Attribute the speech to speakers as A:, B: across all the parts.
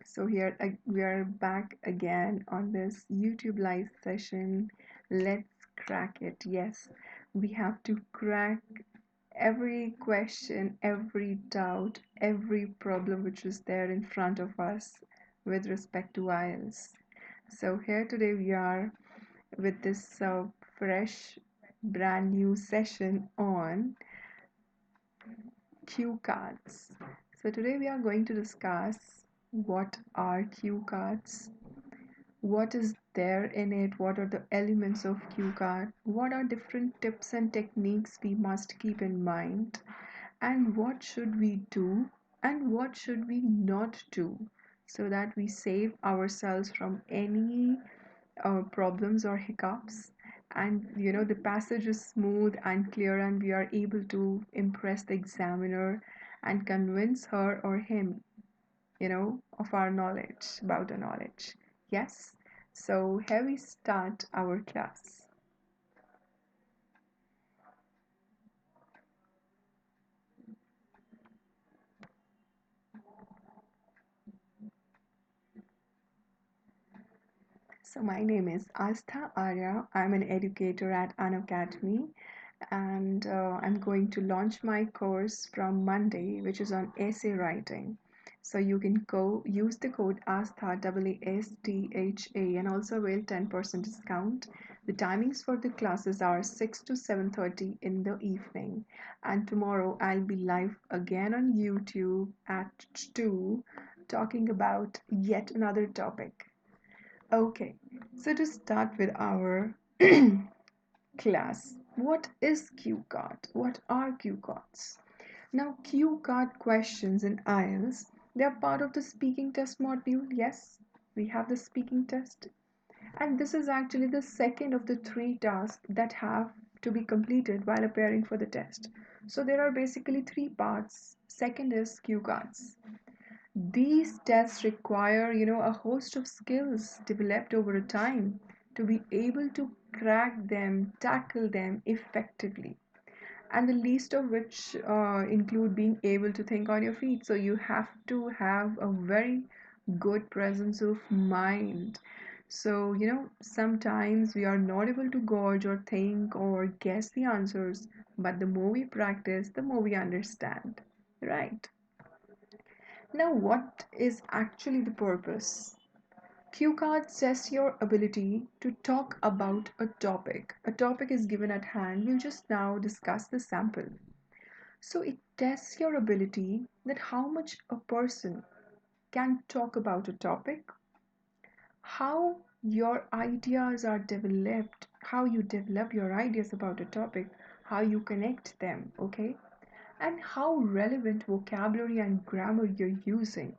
A: So here we are back again on this YouTube live session. Let's crack it. Yes, we have to crack every question, every doubt, every problem which is there in front of us with respect to IELTS. So here today we are with this fresh, brand new session on cue cards. So today we are going to discuss what are cue cards, what is there in it, what are the elements of cue card, what are different tips and techniques we must keep in mind, and what should we do and what should we not do so that we save ourselves from any problems or hiccups, and the passage is smooth and clear and we are able to impress the examiner and convince her or him of our knowledge, about the knowledge. Yes, so here we start our class. So my name is Aastha Arya. I'm an educator at Unacademy, and I'm going to launch my course from Monday, which is on essay writing. So you can go use the code ASTHA AASTHA and also avail 10% discount. The timings for the classes are 6 to 7:30 in the evening, and tomorrow I'll be live again on YouTube at 2 talking about yet another topic. Okay, so to start with our class, what is cue card? What are cue cards? Now, cue card questions in IELTS, they are part of the speaking test module. Yes, we have the speaking test, and this is actually the second of the three tasks that have to be completed while appearing for the test. So there are basically three parts. Second is cue cards. These tests require, a host of skills developed over a time to be able to crack them, tackle them effectively. And the least of which include being able to think on your feet. So you have to have a very good presence of mind. So, sometimes we are not able to gauge or think or guess the answers, but the more we practice, the more we understand, right? Now, what is actually the purpose? Cue cards test your ability to talk about a topic. A topic is given at hand. We'll just now discuss the sample. So it tests your ability that how much a person can talk about a topic, how your ideas are developed, how you develop your ideas about a topic, how you connect them, okay? And how relevant vocabulary and grammar you're using.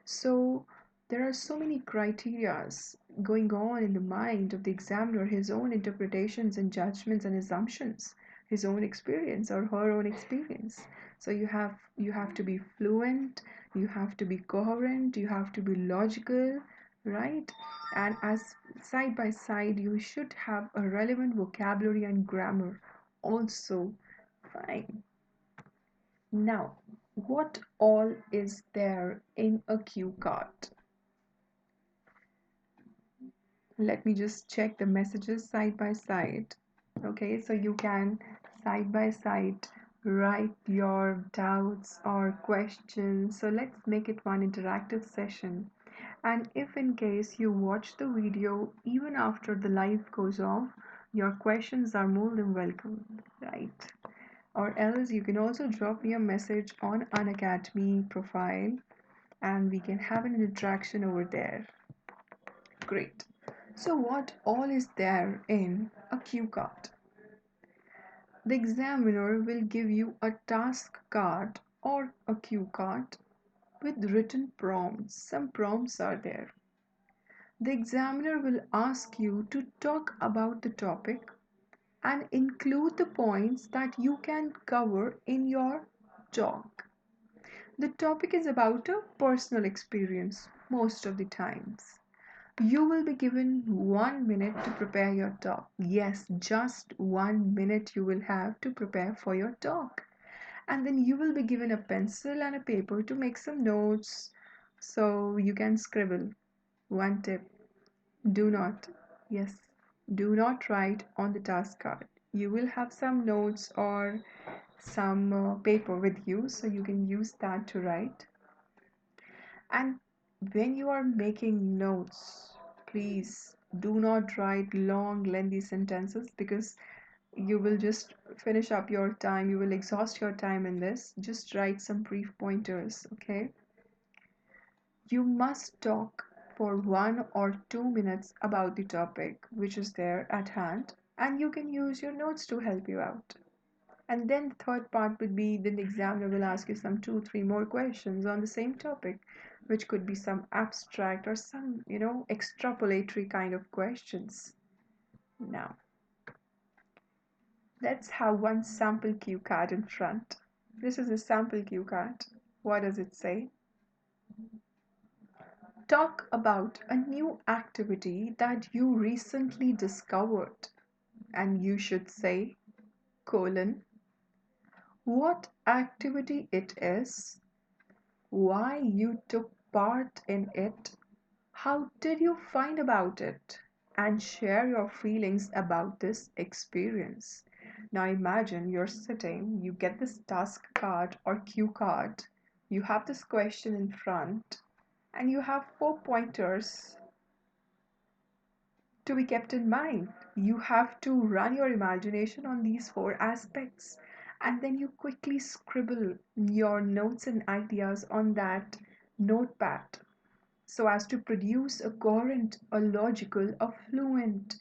A: So there are so many criterias going on in the mind of the examiner, his own interpretations and judgments and assumptions, his own experience or her own experience. So you have to be fluent, you have to be coherent, you have to be logical, right? And as side by side, you should have a relevant vocabulary and grammar also. Fine. Now, what all is there in a cue card? Let me just check the messages side by side. Okay, so you can side by side write your doubts or questions. So let's make it one interactive session. And if in case you watch the video even after the live goes off, your questions are more than welcome, right? Or else you can also drop me a message on Unacademy profile and we can have an interaction over there. Great. So what all is there in a cue card? The examiner will give you a task card or a cue card with written prompts. Some prompts are there. The examiner will ask you to talk about the topic and include the points that you can cover in your talk. The topic is about a personal experience most of the times. You will be given 1 minute to prepare your talk. Yes, just 1 minute you will have to prepare for your talk. And then you will be given a pencil and a paper to make some notes, So you can scribble. One tip: do not, yes, do not write on the task card. You will have some notes or some paper with you, so you can use that to write. And when you are making notes, please do not write long, lengthy sentences because you will just finish up your time, you will exhaust your time in this. Just write some brief pointers, okay? You must talk for 1 or 2 minutes about the topic which is there at hand, and you can use your notes to help you out. And then the third part would be then the examiner will ask you some two, three more questions on the same topic, which could be some abstract or some, extrapolatory kind of questions. Now, let's have one sample cue card in front. This is a sample cue card. What does it say? Talk about a new activity that you recently discovered. And you should say, colon, what activity it is, why you took part in it, how did you find about it, and share your feelings about this experience. Now imagine you're sitting, you get this task card or cue card, you have this question in front, and you have 4 pointers to be kept in mind. You have to run your imagination on these 4 aspects, and then you quickly scribble your notes and ideas on that notepad so as to produce a coherent, a logical, a fluent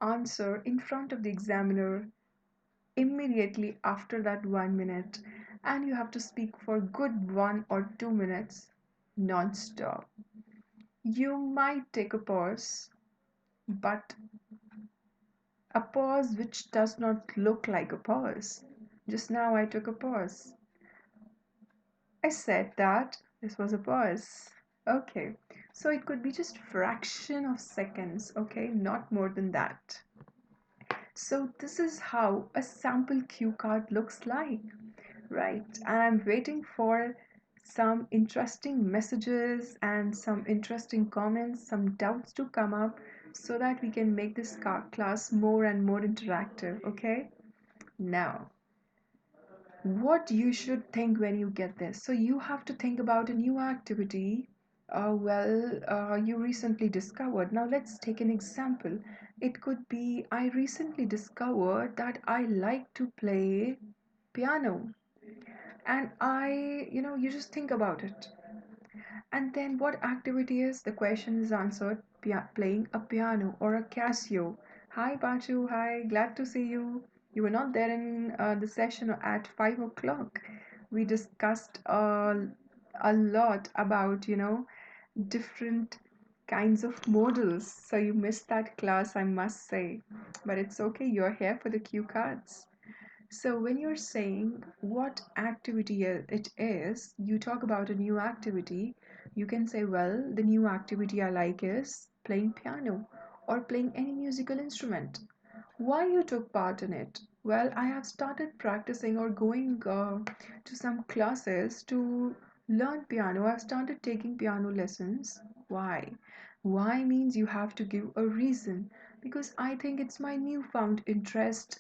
A: answer in front of the examiner immediately after that 1 minute. And you have to speak for good 1 or 2 minutes non-stop. You might take a pause, but a pause which does not look like a pause. Just now I took a pause. I said that this was a pause. Okay, so it could be just fraction of seconds, okay, not more than that. So this is how a sample cue card looks like, right? And I'm waiting for some interesting messages and some interesting comments, some doubts to come up so that we can make this class more and more interactive, okay? Now, what you should think when you get this. So you have to think about a new activity. You recently discovered. Now let's take an example. It could be I recently discovered that I like to play piano. And you just think about it. And then what activity is? The question is answered playing a piano or a Casio. Hi Bachu, hi, glad to see you. You were not there in the session at 5 o'clock. We discussed a lot about, different kinds of models. So you missed that class, I must say. But it's okay, you're here for the cue cards. So when you're saying what activity it is, you talk about a new activity, you can say, well, the new activity I like is playing piano or playing any musical instrument. Why you took part in it? Well, I have started practicing or going to some classes to learn piano. I've started taking piano lessons. Why? Why means you have to give a reason because I think it's my newfound interest.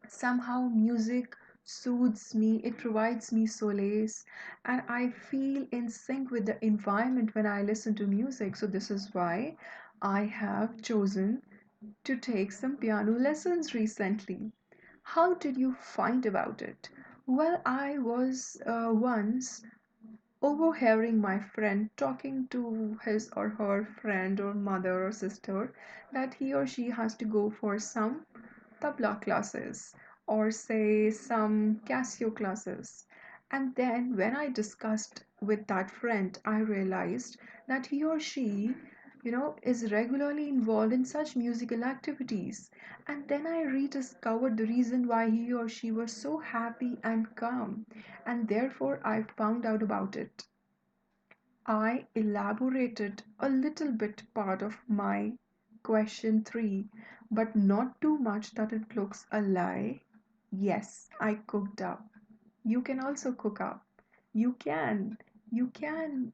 A: Somehow music soothes me, it provides me solace, and I feel in sync with the environment when I listen to music. So this is why I have chosen to take some piano lessons recently. How did you find about it? Well, I was once overhearing my friend talking to his or her friend or mother or sister that he or she has to go for some tabla classes or say some Casio classes. And then when I discussed with that friend, I realized that he or she, is regularly involved in such musical activities. And then I rediscovered the reason why he or she was so happy and calm. And therefore, I found out about it. I elaborated a little bit part of my question 3, but not too much that it looks a lie. Yes, I cooked up. You can also cook up. You can. You can.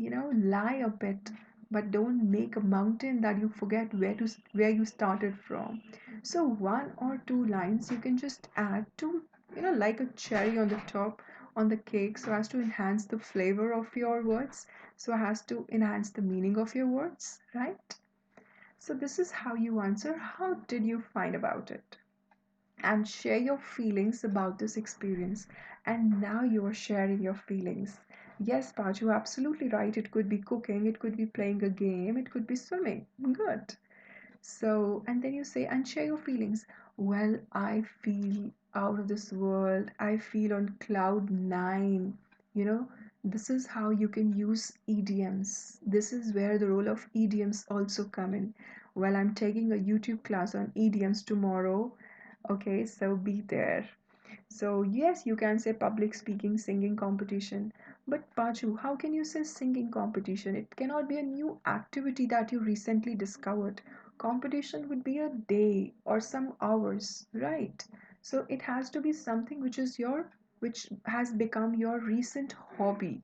A: lie a bit, but don't make a mountain that you forget where you started from. So one or two lines you can just add to, like a cherry on the top on the cake, so as to enhance the flavor of your words, so as to enhance the meaning of your words, right? So this is how you answer. How did you find about it? And share your feelings about this experience. And now you are sharing your feelings. Yes, Paju, absolutely right. It could be cooking, it could be playing a game, it could be swimming. Good. So, and then you say, and share your feelings. Well, I feel out of this world. I feel on cloud nine. You know, this is how you can use idioms. This is where the role of idioms also come in. Well, I'm taking a YouTube class on idioms tomorrow. Okay, so be there. So, yes, you can say public speaking, singing competition. But, Paju, how can you say singing competition? It cannot be a new activity that you recently discovered. Competition would be a day or some hours, right? So, it has to be something which has become your recent hobby,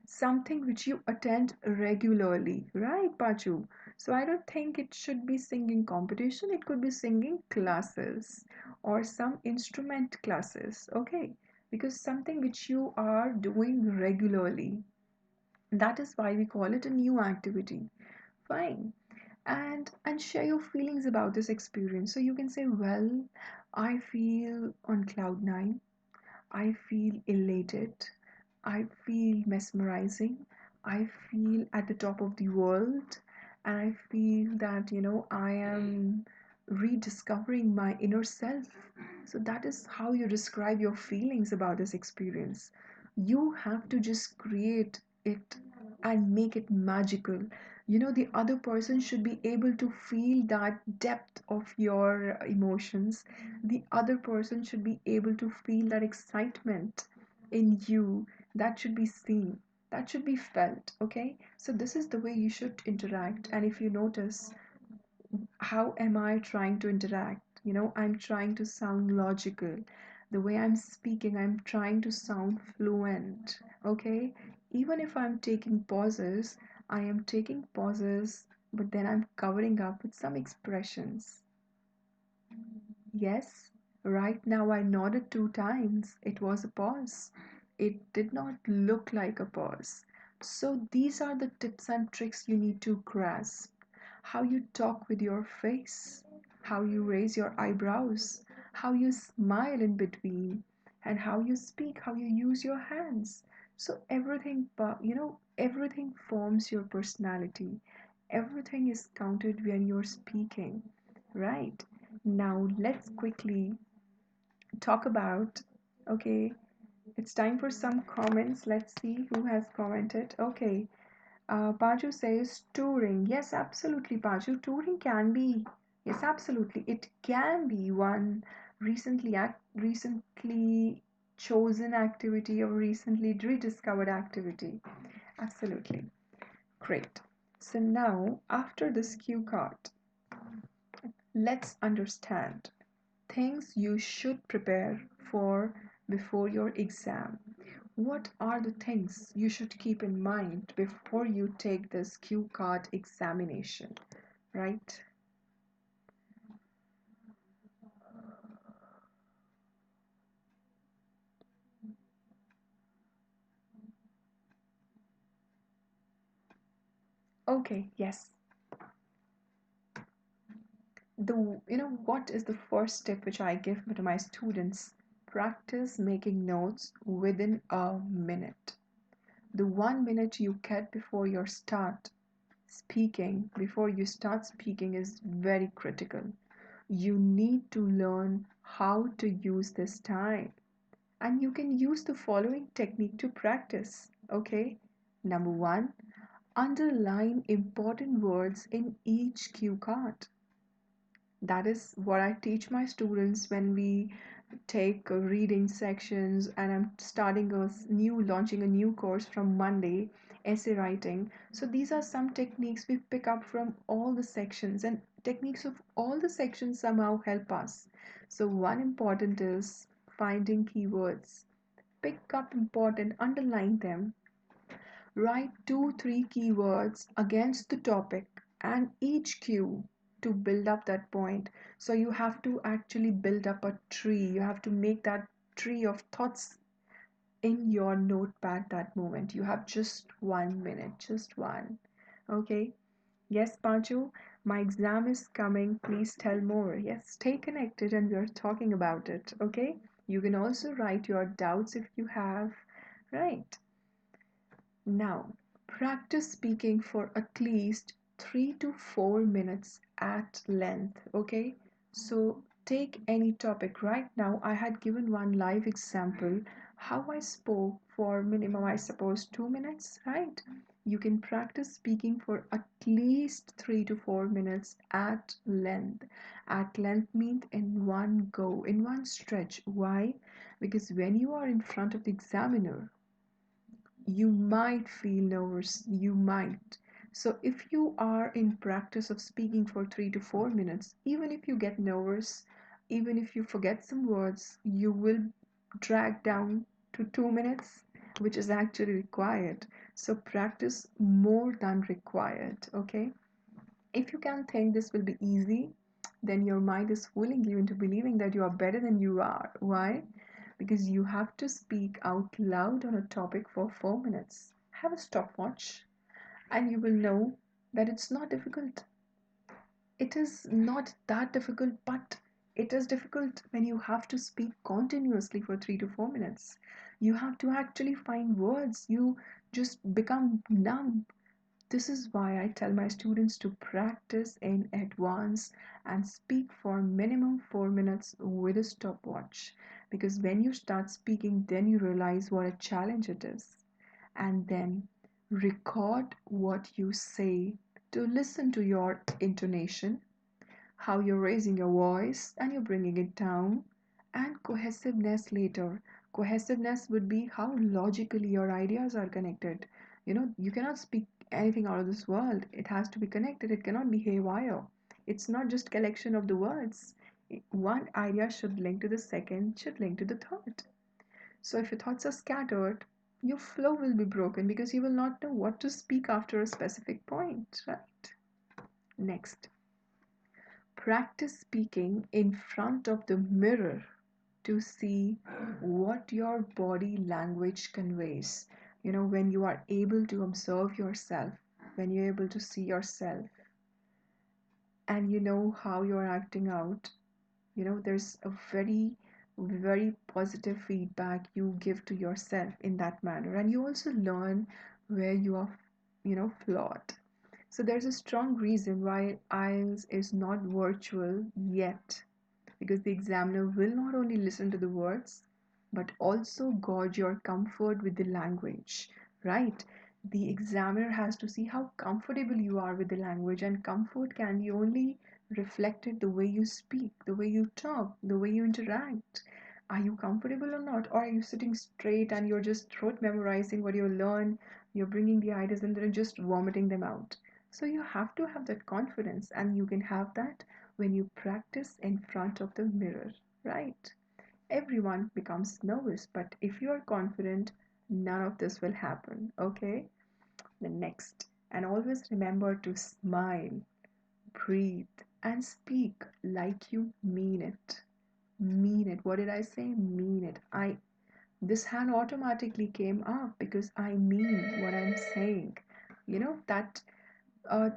A: something which you attend regularly, right, Pachu? So I don't think it should be singing competition. It could be singing classes or some instrument classes, okay? Because something which you are doing regularly. That is why we call it a new activity. Fine. And share your feelings about this experience. So you can say, well, I feel on cloud nine. I feel elated. I feel mesmerizing. I feel at the top of the world. And I feel that, I am rediscovering my inner self. So that is how you describe your feelings about this experience. You have to just create it and make it magical. The other person should be able to feel that depth of your emotions. The other person should be able to feel that excitement in you. That should be seen, that should be felt. Okay, so this is the way you should interact. And if you notice, how am I trying to interact? I'm trying to sound logical. The way I'm speaking, I'm trying to sound fluent. Okay, even if I'm taking pauses, I am taking pauses, but then I'm covering up with some expressions. Yes, right now I nodded 2 times. It was a pause. It did not look like a pause. So these are the tips and tricks you need to grasp. How you talk with your face, how you raise your eyebrows, how you smile in between, and how you speak, how you use your hands. So everything forms your personality. Everything is counted when you're speaking, right? Now let's quickly talk about, okay, it's time for some comments. Let's see who has commented. Okay, Paju says touring. Yes, absolutely, Paju. Touring can be, yes, absolutely. It can be one recently chosen activity or recently rediscovered activity. Absolutely. Great. So now, after this cue card, let's understand things you should prepare for before your exam. What are the things you should keep in mind before you take this cue card examination, right? Okay, yes. What is the first tip which I give to my students? Practice making notes within a minute. The 1 minute you get before you start speaking is very critical. You need to learn how to use this time. And you can use the following technique to practice. Okay? Number one, underline important words in each cue card. That is what I teach my students when we take reading sections, and I'm launching a new course from Monday, essay writing. So these are some techniques we pick up from all the sections, and techniques of all the sections somehow help us. So one important is finding keywords. Pick up important, underline them. Write 2 3 keywords against the topic and each cue to build up that point. So you have to actually build up a tree. You have to make that tree of thoughts in your notepad that moment. You have just 1 minute, just one. Okay. Yes, Panchu, my exam is coming. Please tell more. Yes, stay connected and we're talking about it. Okay. You can also write your doubts if you have. Right. Now, practice speaking for at least 3 to 4 minutes at length. Okay, so take any topic. Right now, I had given one live example how I spoke for minimum, I suppose, 2 minutes, right? You can practice speaking for at least 3 to 4 minutes at length. At length means in one go, in one stretch. Why? Because when you are in front of the examiner, you might feel nervous, you might. So if you are in practice of speaking for 3 to 4 minutes, even if you get nervous, even if you forget some words, you will drag down to 2 minutes, which is actually required. So practice more than required. Okay, if you can think this will be easy, then your mind is fooling you into believing that you are better than you are. Why? Because you have to speak out loud on a topic for 4 minutes. Have a stopwatch, and you will know that it's not difficult. It is not that difficult, but it is difficult when you have to speak continuously for 3 to 4 minutes. You have to actually find words. You just become numb. This is why I tell my students to practice in advance and speak for minimum 4 minutes with a stopwatch. Because when you start speaking, then you realize what a challenge it is. And then record what you say to listen to your intonation, how you're raising your voice and you're bringing it down, and cohesiveness later. Cohesiveness would be how logically your ideas are connected. You cannot speak anything out of this world. It has to be connected, it cannot be haywire. It's not just collection of the words. One idea should link to the second, should link to the third. So if your thoughts are scattered, your flow will be broken because you will not know what to speak after a specific point, right? Next, practice speaking in front of the mirror to see what your body language conveys. When you are able to observe yourself, when you're able to see yourself, and you know how you're acting out, there's a very, very positive feedback you give to yourself in that manner. And you also learn where you are, flawed. So there's a strong reason why IELTS is not virtual yet, because the examiner will not only listen to the words but also gauge your comfort with the language, right? The examiner has to see how comfortable you are with the language, and comfort can be only reflected the way you speak, the way you talk, the way you interact. Are you comfortable or not? Or are you sitting straight and you're just throat memorizing what you learn, you're bringing the ideas and then just vomiting them out? So you have to have that confidence, and you can have that when you practice in front of the mirror, right? Everyone becomes nervous, but if you are confident, none of this will happen, okay? The next, and always remember to smile, breathe, and speak like you mean it. Mean it. What did I say? Mean it. This hand automatically came up because I mean what I'm saying. That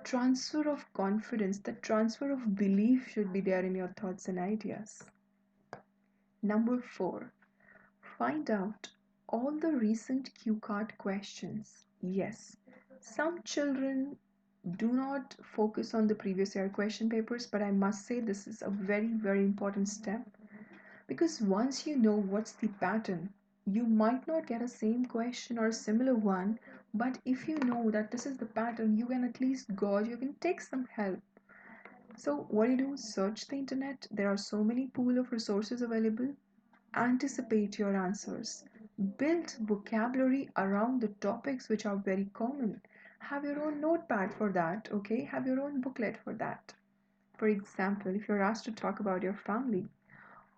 A: transfer of confidence, the transfer of belief should be there in your thoughts and ideas. Number 4, find out all the recent cue card questions. Yes, some children do not focus on the previous year question papers, but I must say this is a very, very important step, because once you know what's the pattern, you might not get a same question or a similar one, but if you know that this is the pattern, you can at least gauge, you can take some help. So what do you do? Search the internet. There are so many pool of resources available. Anticipate your answers. Build vocabulary around the topics which are very common. Have your own notepad for that, okay? Have your own booklet for that. For example, if you're asked to talk about your family,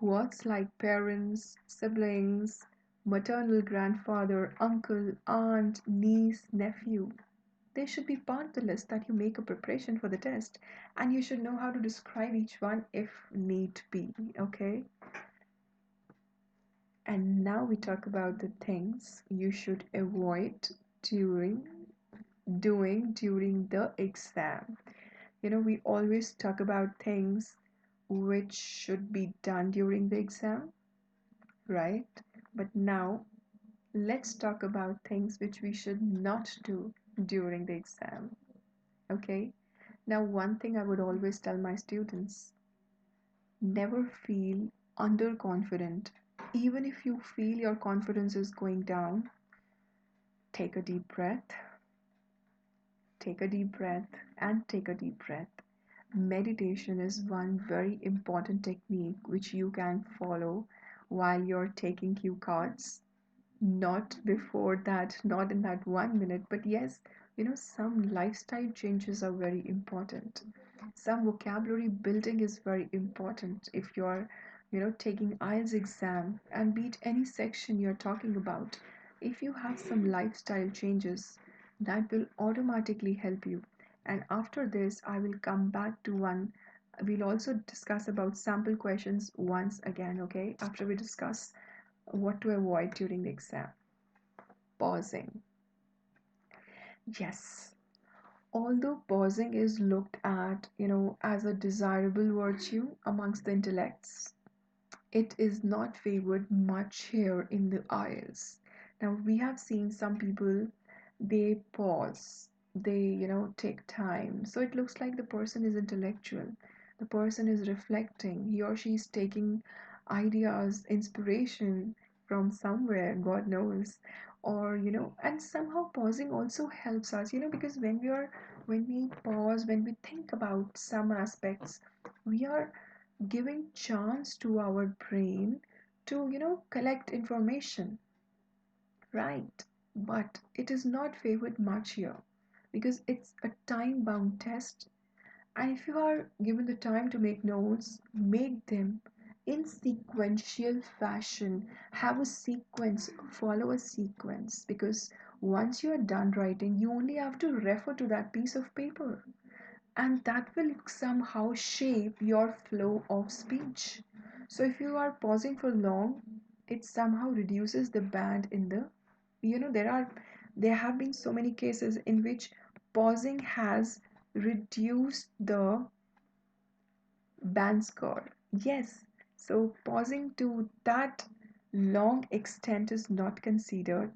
A: words like parents, siblings, Maternal grandfather, uncle, aunt, niece, nephew. They should be part of the list that you make a preparation for the test, and you should know how to describe each one if need be, okay? And now we talk about the things you should avoid during doing during the exam. We always talk about things which should be done during the exam, right? But now let's talk about things which we should not do during the exam, okay? Now, one thing I would always tell my students, never feel underconfident. Even if you feel your confidence is going down, take a deep breath, take a deep breath, and take a deep breath. Meditation is one very important technique which you can follow while you're taking cue cards. Not before that, not in that 1 minute, but yes, some lifestyle changes are very important. Some vocabulary building is very important if you're, taking IELTS exam, and beat any section you're talking about. If you have some lifestyle changes, that will automatically help you. And after this, I will come back to one. We'll also discuss about sample questions once again, okay? After we discuss what to avoid during the exam. Pausing. Yes. Although pausing is looked at, as a desirable virtue amongst the intellects, it is not favored much here in the IELTS. Now, we have seen some people, they pause, they, take time. So it looks like the person is intellectual, the person is reflecting, he or she is taking ideas, inspiration from somewhere, God knows. Or, and somehow pausing also helps us, because when we pause, when we think about some aspects, we are giving chance to our brain to collect information, right? But it is not favored much here because it's a time bound test, and if you are given the time to make notes, make them in sequential fashion. Have a sequence, follow a sequence, because once you are done writing, you only have to refer to that piece of paper, and that will somehow shape your flow of speech. So if you are pausing for long, it somehow reduces the band in the, there have been so many cases in which pausing has reduced the band score. Yes, so pausing to that long extent is not considered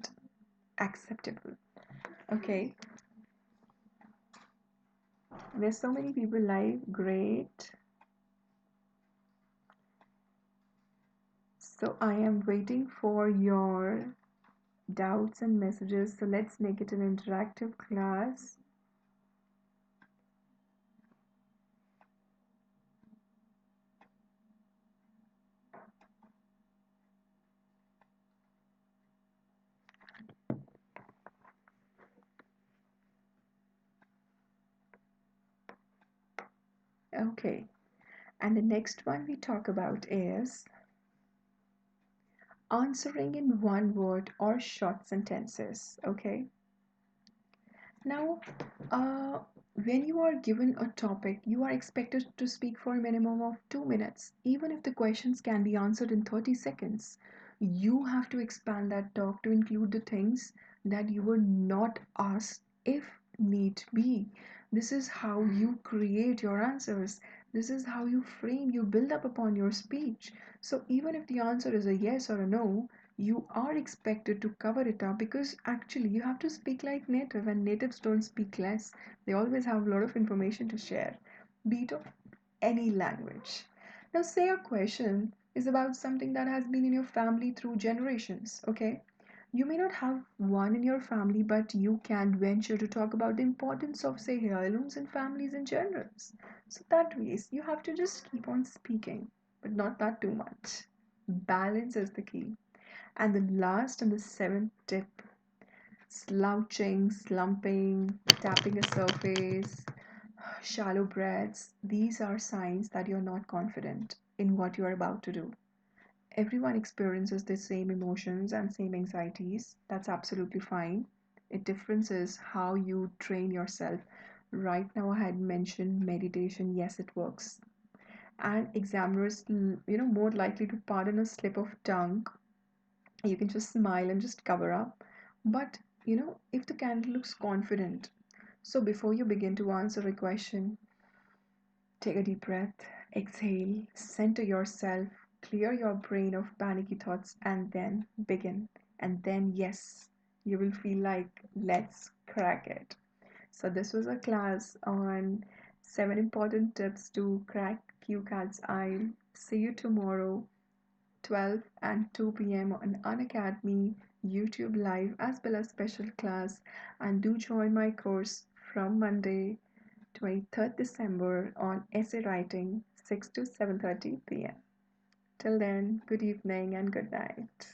A: acceptable. Okay, there's so many people live. Great. So I am waiting for your doubts and messages. So let's make it an interactive class. Okay. And the next one we talk about is answering in one word or short sentences. Okay. Now, uh, when you are given a topic, you are expected to speak for a minimum of 2 minutes. Even if the questions can be answered in 30 seconds, you have to expand that talk to include the things that you were not asked if need be. This is how you create your answers. This is how you frame, you build up upon your speech. So even if the answer is a yes or a no, you are expected to cover it up, because actually you have to speak like native, and natives don't speak less. They always have a lot of information to share, be it of any language. Now, say a question is about something that has been in your family through generations, okay? You may not have one in your family, but you can venture to talk about the importance of, say, heirlooms in families in general. So that ways you have to just keep on speaking, but not that too much. Balance is the key. And the last and the seventh tip, slouching, slumping, tapping a surface, shallow breaths, these are signs that you're not confident in what you're about to do. Everyone experiences the same emotions and same anxieties. That's absolutely fine. The difference is how you train yourself. Right now, I had mentioned meditation. Yes, it works. And examiners, more likely to pardon a slip of tongue. You can just smile and just cover up. But, if the candidate looks confident, so before you begin to answer a question, take a deep breath, exhale, center yourself, clear your brain of panicky thoughts, and then begin. And then, yes, you will feel like, let's crack it. So, this was a class on 7 important tips to crack QCAT's IELTS. See you tomorrow, 12 and 2 p.m. on Unacademy YouTube Live as well as special class. And do join my course from Monday, 23rd December on essay writing, 6 to 7:30 p.m. Till then, good evening and good night.